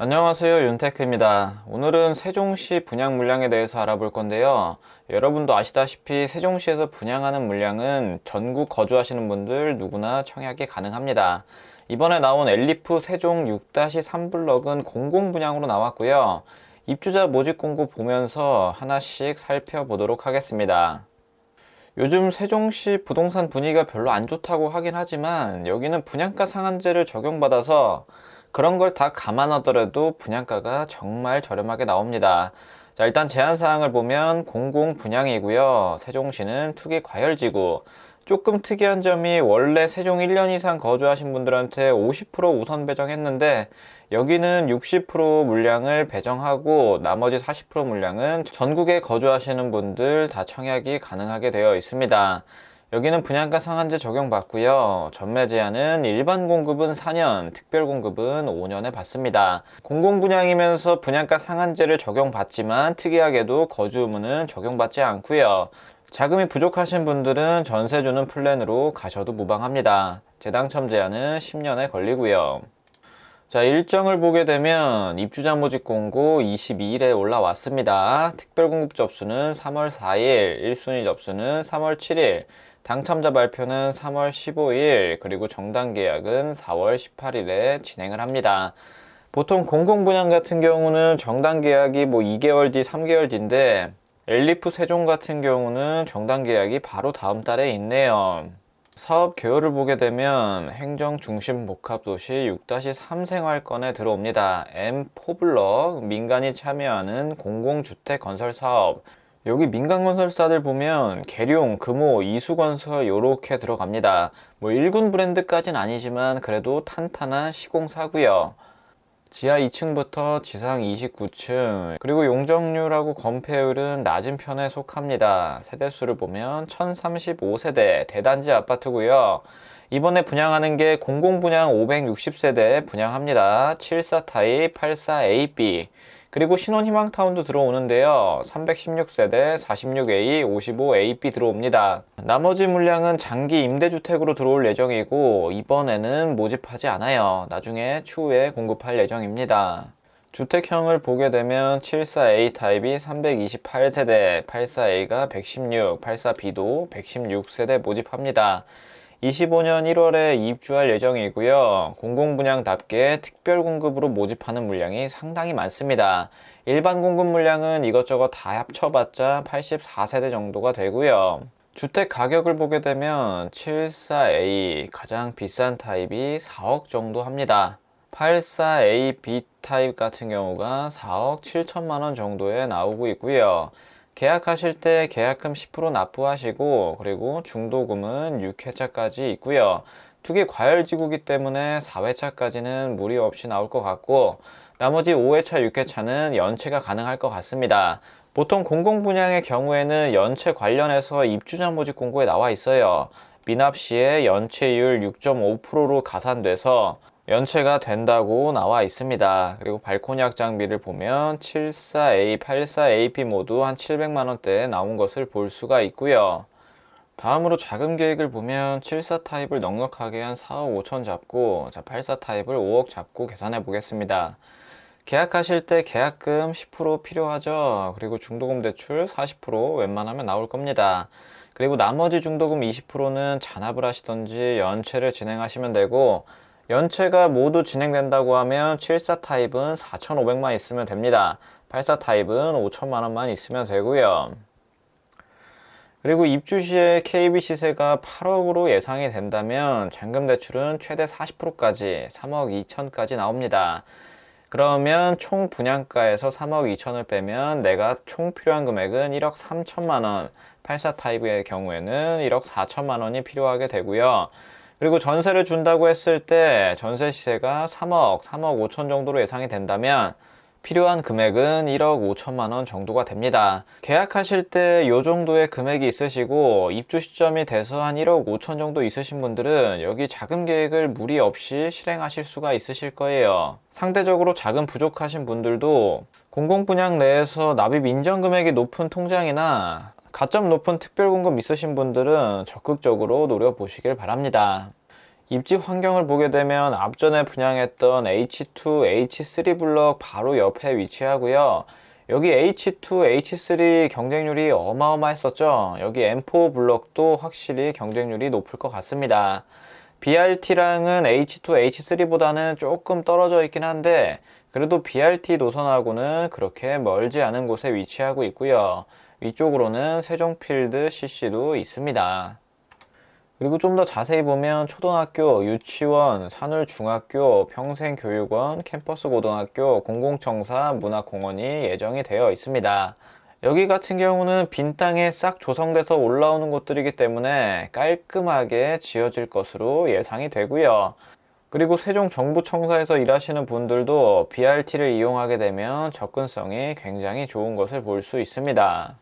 안녕하세요, 윤테크입니다. 오늘은 세종시 분양 물량에 대해서 알아볼 건데요. 여러분도 아시다시피 세종시에서 분양하는 물량은 전국 거주하시는 분들 누구나 청약이 가능합니다. 이번에 나온 엘리프 세종 6-3블럭은 공공분양으로 나왔고요. 입주자 모집 공고 보면서 하나씩 살펴보도록 하겠습니다. 요즘 세종시 부동산 분위기가 별로 안 좋다고 하긴 하지만 여기는 분양가 상한제를 적용받아서 그런 걸 다 감안하더라도 분양가가 정말 저렴하게 나옵니다. 자, 일단 제한사항을 보면 공공분양이고요. 세종시는 투기 과열지구. 조금 특이한 점이 원래 세종 1년 이상 거주하신 분들한테 50% 우선 배정했는데 여기는 60% 물량을 배정하고 나머지 40% 물량은 전국에 거주하시는 분들 다 청약이 가능하게 되어 있습니다. 여기는 분양가 상한제 적용받고요. 전매 제한은 일반 공급은 4년, 특별 공급은 5년에 받습니다. 공공분양이면서 분양가 상한제를 적용받지만 특이하게도 거주 의무는 적용받지 않고요. 자금이 부족하신 분들은 전세 주는 플랜으로 가셔도 무방합니다. 재당첨 제한은 10년에 걸리고요. 자, 일정을 보게 되면 입주자 모집 공고 22일에 올라왔습니다. 특별 공급 접수는 3월 4일, 1순위 접수는 3월 7일, 당첨자 발표는 3월 15일, 그리고 정당 계약은 4월 18일에 진행을 합니다. 보통 공공분양 같은 경우는 정당 계약이 2개월 뒤, 3개월 뒤인데 엘리프 세종 같은 경우는 정당 계약이 바로 다음 달에 있네요. 사업 개요를 보게 되면 행정중심복합도시 6-3 생활권에 들어옵니다. M4블럭 민간이 참여하는 공공주택 건설 사업. 여기 민간 건설사들 보면 계룡, 금호, 이수건설 요렇게 들어갑니다. 1군 브랜드까지는 아니지만 그래도 탄탄한 시공사고요. 지하 2층부터 지상 29층, 그리고 용적률하고 건폐율은 낮은 편에 속합니다. 세대수를 보면 1035세대 대단지 아파트고요. 이번에 분양하는 게 공공분양 560세대 분양합니다. 74 타입, 84 AB, 그리고 신혼희망타운도 들어오는데요. 316세대, 46A, 55AB 들어옵니다. 나머지 물량은 장기 임대주택으로 들어올 예정이고 이번에는 모집하지 않아요. 나중에 추후에 공급할 예정입니다. 주택형을 보게 되면 74A 타입이 328세대, 84A가 116, 84B도 116세대 모집합니다. 25년 1월에 입주할 예정이고요. 공공분양답게 특별공급으로 모집하는 물량이 상당히 많습니다. 일반 공급 물량은 이것저것 다 합쳐봤자 84세대 정도가 되고요. 주택 가격을 보게 되면 74A 가장 비싼 타입이 4억 정도 합니다. 84A B 타입 같은 경우가 4억 7천만 원 정도에 나오고 있고요. 계약하실 때 계약금 10% 납부하시고 그리고 중도금은 6회차까지 있고요. 투기 과열지구이기 때문에 4회차까지는 무리 없이 나올 것 같고 나머지 5회차, 6회차는 연체가 가능할 것 같습니다. 보통 공공분양의 경우에는 연체 관련해서 입주자 모집 공고에 나와 있어요. 미납 시에 연체율 6.5%로 가산돼서 연체가 된다고 나와 있습니다. 그리고 발코니학 장비를 보면 74A, 84AP 모두 한 700만원대에 나온 것을 볼 수가 있고요. 다음으로 자금 계획을 보면 74 타입을 넉넉하게 한 4억 5천 잡고 84 타입을 5억 잡고 계산해 보겠습니다. 계약하실 때 계약금 10% 필요하죠. 그리고 중도금 대출 40% 웬만하면 나올 겁니다. 그리고 나머지 중도금 20%는 잔압을 하시던지 연체를 진행하시면 되고 연체가 모두 진행된다고 하면 74 타입은 4,500만 있으면 됩니다. 84 타입은 5천만 원만 있으면 되고요. 그리고 입주 시에 KB 시세가 8억으로 예상이 된다면 잔금 대출은 최대 40%까지 3억 2천까지 나옵니다. 그러면 총 분양가에서 3억 2천을 빼면 내가 총 필요한 금액은 1억 3천만 원, 84 타입의 경우에는 1억 4천만 원이 필요하게 되고요. 그리고 전세를 준다고 했을 때 전세 시세가 3억 5천 정도로 예상이 된다면 필요한 금액은 1억 5천만 원 정도가 됩니다. 계약하실 때 이 정도의 금액이 있으시고 입주 시점이 돼서 한 1억 5천 정도 있으신 분들은 여기 자금 계획을 무리 없이 실행하실 수가 있으실 거예요. 상대적으로 자금 부족하신 분들도 공공분양 내에서 납입 인정 금액이 높은 통장이나 가점 높은 특별공급 있으신 분들은 적극적으로 노려보시길 바랍니다. 입지 환경을 보게 되면 앞전에 분양했던 H2, H3 블럭 바로 옆에 위치하고요. 여기 H2, H3 경쟁률이 어마어마했었죠. 여기 M4 블럭도 확실히 경쟁률이 높을 것 같습니다. BRT랑은 H2, H3보다는 조금 떨어져 있긴 한데 그래도 BRT 노선하고는 그렇게 멀지 않은 곳에 위치하고 있고요. 위쪽으로는 세종필드 CC도 있습니다. 그리고 좀 더 자세히 보면 초등학교, 유치원, 산울중학교, 평생교육원, 캠퍼스 고등학교, 공공청사, 문화공원이 예정이 되어 있습니다. 여기 같은 경우는 빈 땅에 싹 조성돼서 올라오는 곳들이기 때문에 깔끔하게 지어질 것으로 예상이 되고요. 그리고 세종정부청사에서 일하시는 분들도 BRT를 이용하게 되면 접근성이 굉장히 좋은 것을 볼 수 있습니다.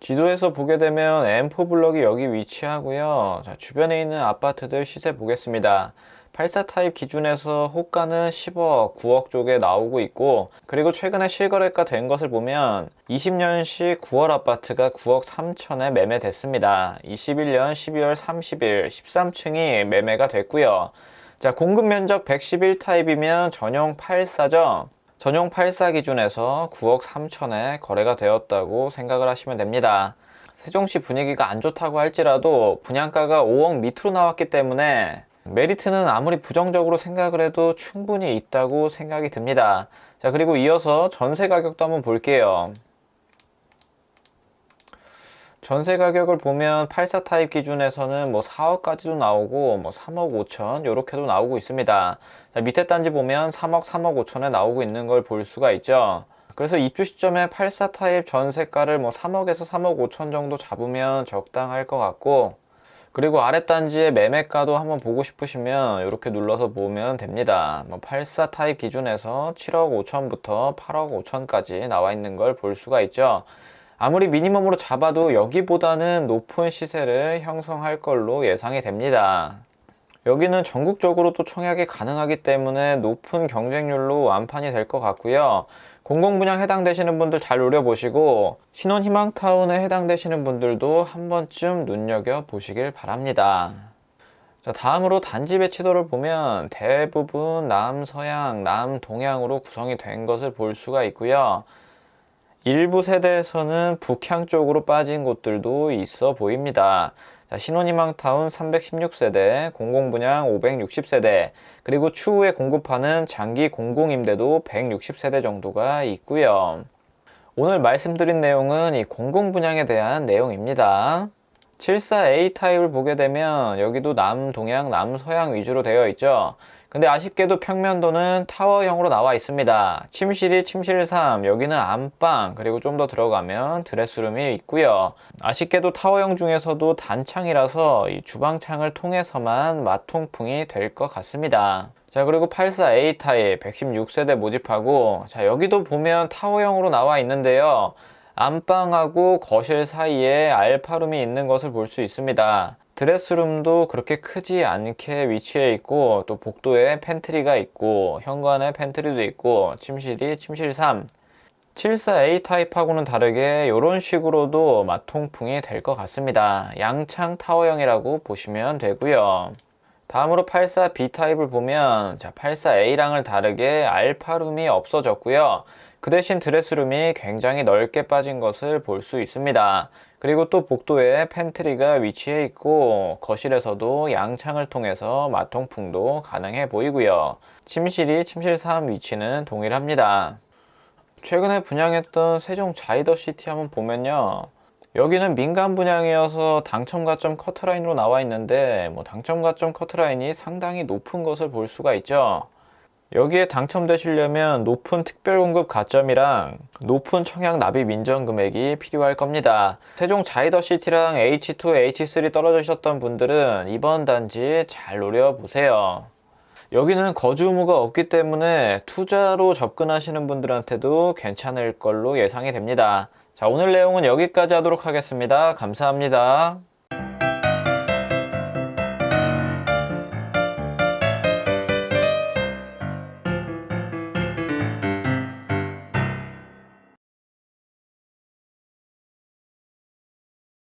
지도에서 보게 되면 M4 블럭이 여기 위치하고요. 자, 주변에 있는 아파트들 시세 보겠습니다. 84 타입 기준에서 호가는 10억, 9억 쪽에 나오고 있고, 그리고 최근에 실거래가 된 것을 보면 20년식 9월 아파트가 9억 3천에 매매됐습니다. 21년 12월 30일 13층이 매매가 됐고요. 자, 공급 면적 111 타입이면 전용 84죠. 전용 84 기준에서 9억 3천에 거래가 되었다고 생각을 하시면 됩니다. 세종시 분위기가 안 좋다고 할지라도 분양가가 5억 밑으로 나왔기 때문에 메리트는 아무리 부정적으로 생각을 해도 충분히 있다고 생각이 듭니다. 자, 그리고 이어서 전세 가격도 한번 볼게요. 전세 가격을 보면 84 타입 기준에서는 뭐 4억까지도 나오고 뭐 3억 5천 이렇게도 나오고 있습니다. 자, 밑에 단지 보면 3억 5천에 나오고 있는 걸 볼 수가 있죠. 그래서 입주 시점에 84 타입 전세가를 뭐 3억에서 3억 5천 정도 잡으면 적당할 것 같고, 그리고 아래 단지의 매매가도 한번 보고 싶으시면 이렇게 눌러서 보면 됩니다. 뭐 84 타입 기준에서 7억 5천부터 8억 5천까지 나와 있는 걸 볼 수가 있죠. 아무리 미니멈으로 잡아도 여기보다는 높은 시세를 형성할 걸로 예상이 됩니다. 여기는 전국적으로 또 청약이 가능하기 때문에 높은 경쟁률로 완판이 될 것 같고요. 공공분양 해당되시는 분들 잘 노려보시고 신혼희망타운에 해당되시는 분들도 한 번쯤 눈여겨보시길 바랍니다. 자, 다음으로 단지 배치도를 보면 대부분 남서양, 남동향으로 구성이 된 것을 볼 수가 있고요. 일부 세대에서는 북향 쪽으로 빠진 곳들도 있어 보입니다. 자, 신혼희망타운 316세대, 공공분양 560세대, 그리고 추후에 공급하는 장기 공공임대도 160세대 정도가 있고요. 오늘 말씀드린 내용은 이 공공분양에 대한 내용입니다. 74A 타입을 보게 되면 여기도 남동향, 남서향 위주로 되어 있죠. 근데 아쉽게도 평면도는 타워형으로 나와 있습니다. 침실이 침실 3, 여기는 안방, 그리고 좀 더 들어가면 드레스룸이 있고요. 아쉽게도 타워형 중에서도 단창이라서 이 주방창을 통해서만 마통풍이 될 것 같습니다. 자, 그리고 84A 타입 116세대 모집하고, 자, 여기도 보면 타워형으로 나와 있는데요. 안방하고 거실 사이에 알파룸이 있는 것을 볼 수 있습니다. 드레스룸도 그렇게 크지 않게 위치해 있고, 또 복도에 팬트리가 있고, 현관에 팬트리도 있고, 침실이 침실 3. 74A 타입하고는 다르게 이런 식으로도 마통풍이 될 것 같습니다. 양창 타워형이라고 보시면 되고요. 다음으로 84B 타입을 보면, 자, 84A랑은 다르게 알파룸이 없어졌고요. 그 대신 드레스룸이 굉장히 넓게 빠진 것을 볼 수 있습니다. 그리고 또 복도에 팬트리가 위치해 있고, 거실에서도 양창을 통해서 마통풍도 가능해 보이고요. 침실이 침실 3 위치는 동일합니다. 최근에 분양했던 세종 자이더시티 한번 보면요, 여기는 민간 분양이어서 당첨 가점 커트라인으로 나와 있는데 뭐 당첨 가점 커트라인이 상당히 높은 것을 볼 수가 있죠. 여기에 당첨되시려면 높은 특별공급 가점이랑 높은 청약 납입 인정 금액이 필요할 겁니다. 세종 자이더시티랑 H2, H3 떨어지셨던 분들은 이번 단지 잘 노려보세요. 여기는 거주 의무가 없기 때문에 투자로 접근하시는 분들한테도 괜찮을 걸로 예상이 됩니다. 자, 오늘 내용은 여기까지 하도록 하겠습니다. 감사합니다.